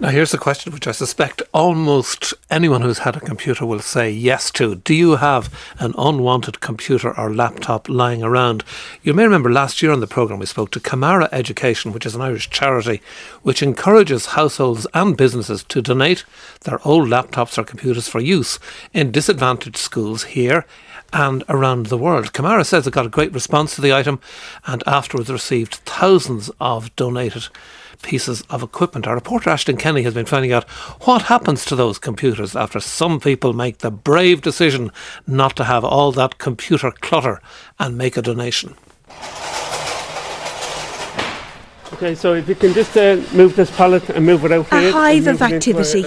Now here's a question which I suspect almost anyone who's had a computer will say yes to. Do you have an unwanted computer or laptop lying around? You may remember last year on the programme we spoke to Camara Education, which is an Irish charity which encourages households and businesses to donate their old laptops or computers for use in disadvantaged schools here and around the world. Camara says it got a great response to the item and afterwards received thousands of donated pieces of equipment. Our reporter Ashton Kenny has been finding out what happens to those computers after some people make the brave decision not to have all that computer clutter and make a donation. Okay, so if you can just move this pallet and move it out here. A hive of activity.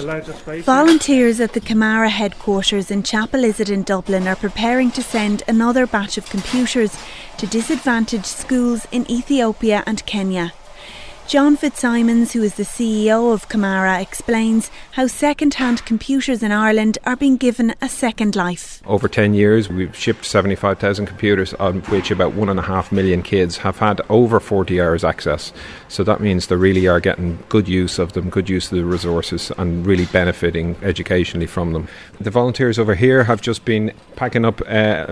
Volunteers at the Camara headquarters in Chapel Izard in Dublin are preparing to send another batch of computers to disadvantaged schools in Ethiopia and Kenya. John Fitzsimons, who is the CEO of Camara, explains how second-hand computers in Ireland are being given a second life. Over 10 years, we've shipped 75,000 computers, on which about 1.5 million kids have had over 40 hours access. So that means they really are getting good use of them, good use of the resources, and really benefiting educationally from them. The volunteers over here have just been packing up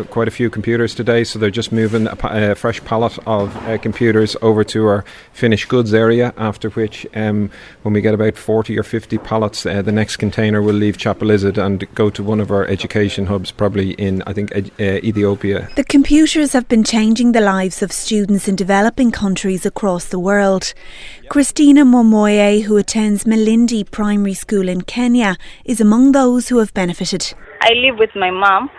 quite a few computers today, so they're just moving a fresh pallet of computers over to our finished goods area, after which when we get about 40 or 50 pallets, the next container will leave Chapel Izard and go to one of our education hubs, probably in, I think, Ethiopia. The computers have been changing the lives of students in developing countries across the world. Christina Momoye, who attends Malindi Primary School in Kenya, is among those who have benefited. I live with my mom.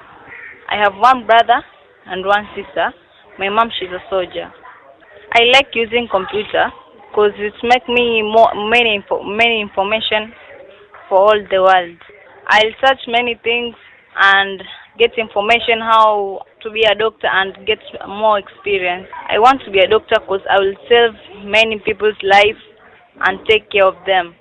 I have one brother and one sister. My mom, she's a soldier. I like using computer because it makes me many information for all the world. I'll search many things and get information how to be a doctor and get more experience. I want to be a doctor because I will save many people's lives and take care of them.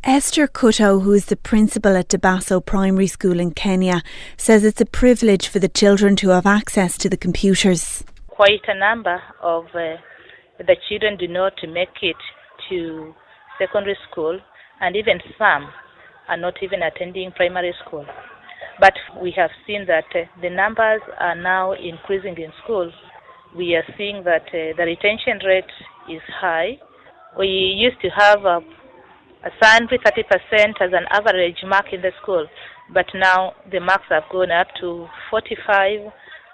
Esther Kuto, who is the principal at Dabaso Primary School in Kenya, says it's a privilege for the children to have access to the computers. Quite a number of the children do not make it to secondary school, and even some are not even attending primary school. But we have seen that the numbers are now increasing in school. We are seeing that the retention rate is high. We used to have a 30% as an average mark in the school, but now the marks have gone up to 45,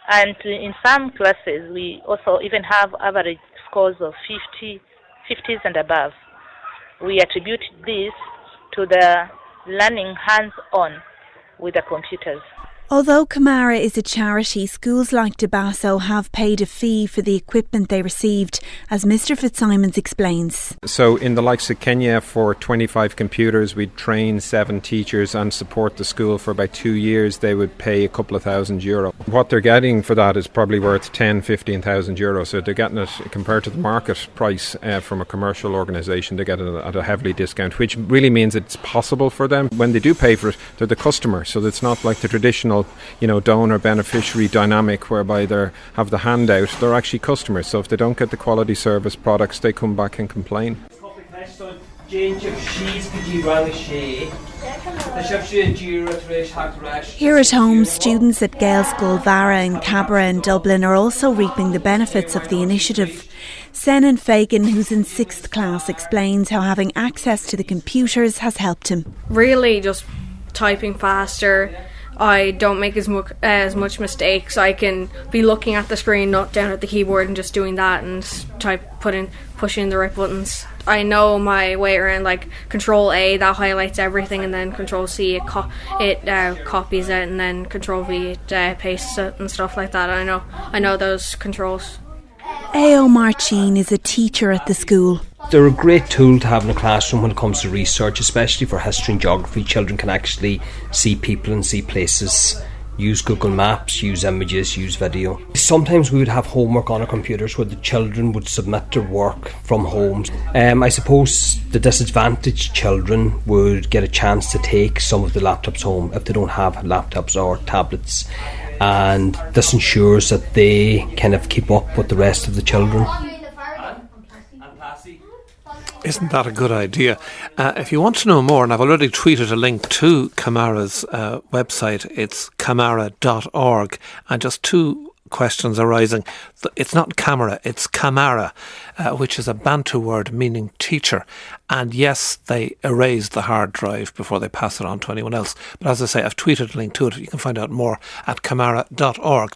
and in some classes we also even have average scores of 50s and above. We attribute this to the learning hands-on with the computers. Although Camara is a charity, schools like Dabaso have paid a fee for the equipment they received, as Mr Fitzsimons explains. So in the likes of Kenya, for 25 computers, we'd train 7 teachers and support the school for about 2 years. They would pay a couple of €1,000. What they're getting for that is probably worth 10,000-15,000 euros. So they're getting it, compared to the market price from a commercial organisation, they get it at a heavily discount, which really means it's possible for them. When they do pay for it, they're the customer. So it's not like the traditional donor beneficiary dynamic whereby they have the handout. They're actually customers, so if they don't get the quality service products, they come back and complain. Here at home, students at Gael School Vara in Camara in Dublin are also reaping the benefits of the initiative. Senan Fagan, who's in 6th class, explains how having access to the computers has helped him. Really just typing faster. I don't make as much mistakes. I can be looking at the screen, not down at the keyboard, and just doing that and pushing the right buttons. I know my way around, like Control A, that highlights everything, and then Control C, it copies it, and then Control V, it pastes it and stuff like that. I know those controls. Ao Marcin is a teacher at the school. They're a great tool to have in a classroom when it comes to research, especially for history and geography. Children can actually see people and see places, use Google Maps, use images, use video. Sometimes we would have homework on our computers where the children would submit their work from home. I suppose the disadvantaged children would get a chance to take some of the laptops home if they don't have laptops or tablets. And this ensures that they kind of keep up with the rest of the children. Isn't that a good idea? If you want to know more, and I've already tweeted a link to Camara's website, it's camara.org, and just two questions arising. It's not Camara, it's Camara, which is a Bantu word meaning teacher. And yes, they erase the hard drive before they pass it on to anyone else. But as I say, I've tweeted a link to it. You can find out more at camara.org.